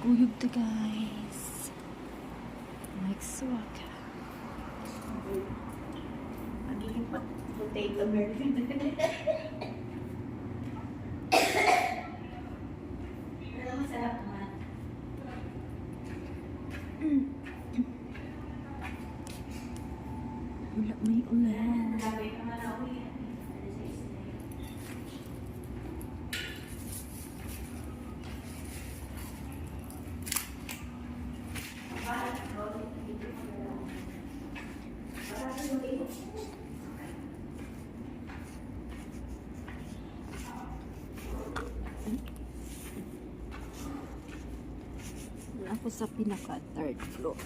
Kuyog to guys. Next walk. Magiging potato burger. Pero masarap naman. Wala may ulan. Grabe naman ako yan. Ako sa pinaka third floor.